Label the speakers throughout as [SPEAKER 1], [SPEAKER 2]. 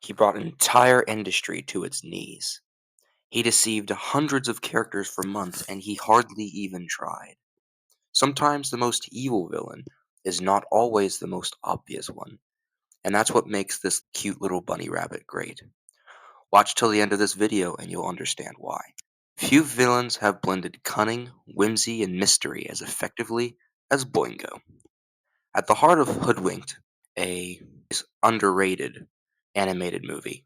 [SPEAKER 1] He brought an entire industry to its knees. He deceived hundreds of characters for months, and he hardly even tried. Sometimes the most evil villain is not always the most obvious one, and that's what makes this cute little bunny rabbit great. Watch till the end of this video and you'll understand why. Few villains have blended cunning, whimsy, and mystery as effectively as Boingo. At the heart of Hoodwinked, a underrated animated movie,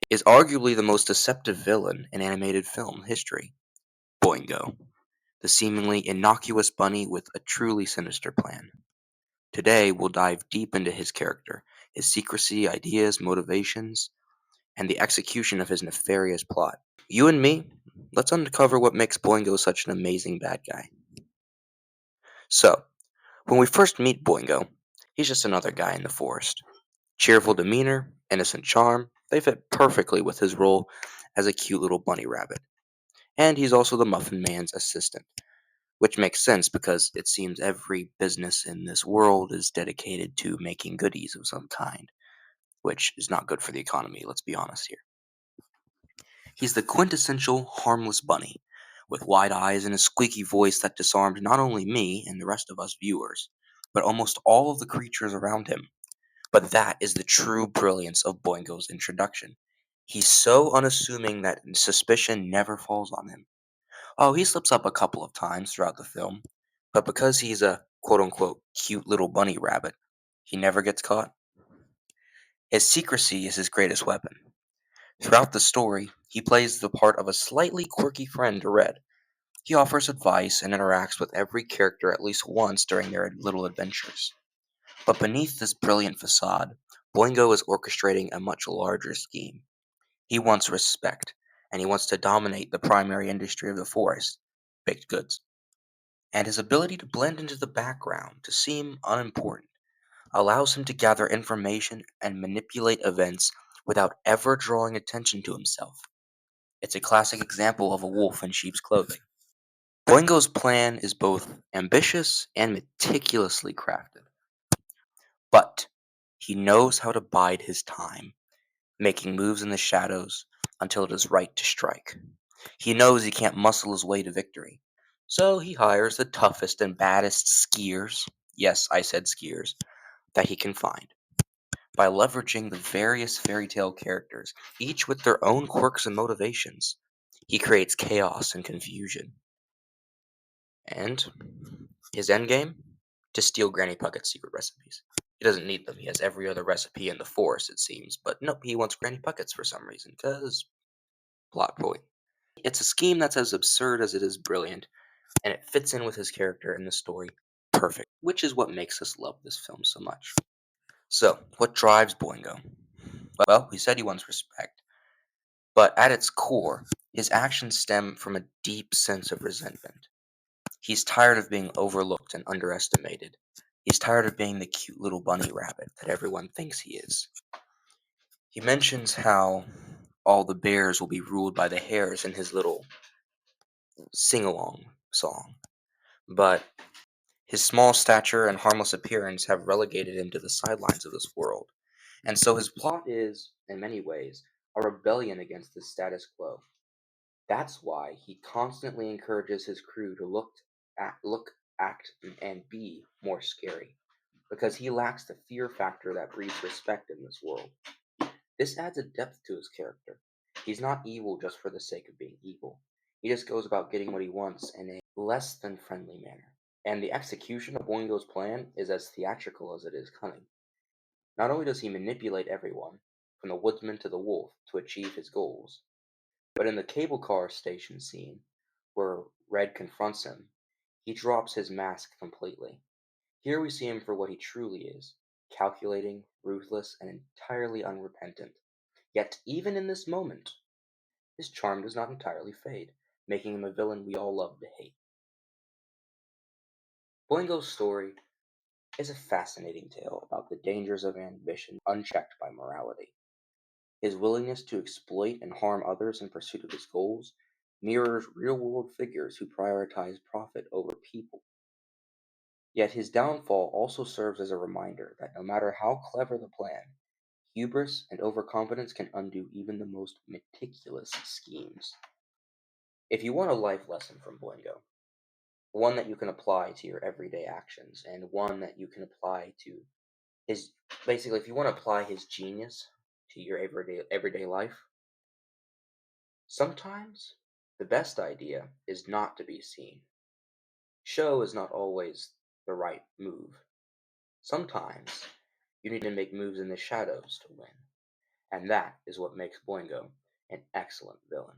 [SPEAKER 1] is arguably the most deceptive villain in animated film history, Boingo, the seemingly innocuous bunny with a truly sinister plan. Today, we'll dive deep into his character, his secrecy, ideas, motivations, and the execution of his nefarious plot. You and me, let's uncover what makes Boingo such an amazing bad guy. So, when we first meet Boingo, he's just another guy in the forest. Cheerful demeanor, innocent charm, they fit perfectly with his role as a cute little bunny rabbit. And he's also the Muffin Man's assistant, which makes sense because it seems every business in this world is dedicated to making goodies of some kind, which is not good for the economy, let's be honest here. He's the quintessential harmless bunny, with wide eyes and a squeaky voice that disarmed not only me and the rest of us viewers, but almost all of the creatures around him. But that is the true brilliance of Boingo's introduction. He's so unassuming that suspicion never falls on him. Oh, he slips up a couple of times throughout the film, but because he's a quote unquote cute little bunny rabbit, he never gets caught. His secrecy is his greatest weapon. Throughout the story, he plays the part of a slightly quirky friend to Red. He offers advice and interacts with every character at least once during their little adventures. But beneath this brilliant facade, Boingo is orchestrating a much larger scheme. He wants respect, and he wants to dominate the primary industry of the forest, baked goods. And his ability to blend into the background, to seem unimportant, allows him to gather information and manipulate events without ever drawing attention to himself. It's a classic example of a wolf in sheep's clothing. Boingo's plan is both ambitious and meticulously crafted, but he knows how to bide his time, making moves in the shadows until it is right to strike. He knows he can't muscle his way to victory, so he hires the toughest and baddest skiers, yes, I said skiers, that he can find. By leveraging the various fairy tale characters, each with their own quirks and motivations, he creates chaos and confusion. And his endgame? To steal Granny Pucket's secret recipes. He doesn't need them. He has every other recipe in the forest, it seems. But nope, he wants Granny Pucket's for some reason, because plot point. It's a scheme that's as absurd as it is brilliant, and it fits in with his character and the story perfect, which is what makes us love this film so much. So, what drives Boingo? Well, he said he wants respect, but at its core, his actions stem from a deep sense of resentment. He's tired of being overlooked and underestimated. He's tired of being the cute little bunny rabbit that everyone thinks he is. He mentions how all the bears will be ruled by the hares in his little sing along song, but his small stature and harmless appearance have relegated him to the sidelines of this world. And so his plot is, in many ways, a rebellion against the status quo. That's why he constantly encourages his crew to act, and be more scary, because he lacks the fear factor that breeds respect in this world. This adds a depth to his character. He's not evil just for the sake of being evil. He just goes about getting what he wants in a less than friendly manner. And the execution of Boingo's plan is as theatrical as it is cunning. Not only does he manipulate everyone, from the woodsman to the wolf, to achieve his goals, but in the cable car station scene, where Red confronts him, he drops his mask completely. Here we see him for what he truly is: calculating, ruthless, and entirely unrepentant. Yet, even in this moment, his charm does not entirely fade, making him a villain we all love to hate. Boingo's story is a fascinating tale about the dangers of ambition unchecked by morality. His willingness to exploit and harm others in pursuit of his goals mirrors real world figures who prioritize profit over people. Yet his downfall also serves as a reminder that no matter how clever the plan, Hubris and overconfidence can undo even the most meticulous schemes. If you want a life lesson from Boingo, one that you can apply to your everyday actions, and one that you can apply to his basically, if you want to apply his genius to your everyday life, sometimes the best idea is not to be seen. Show is not always the right move. Sometimes you need to make moves in the shadows to win, and that is what makes Boingo an excellent villain.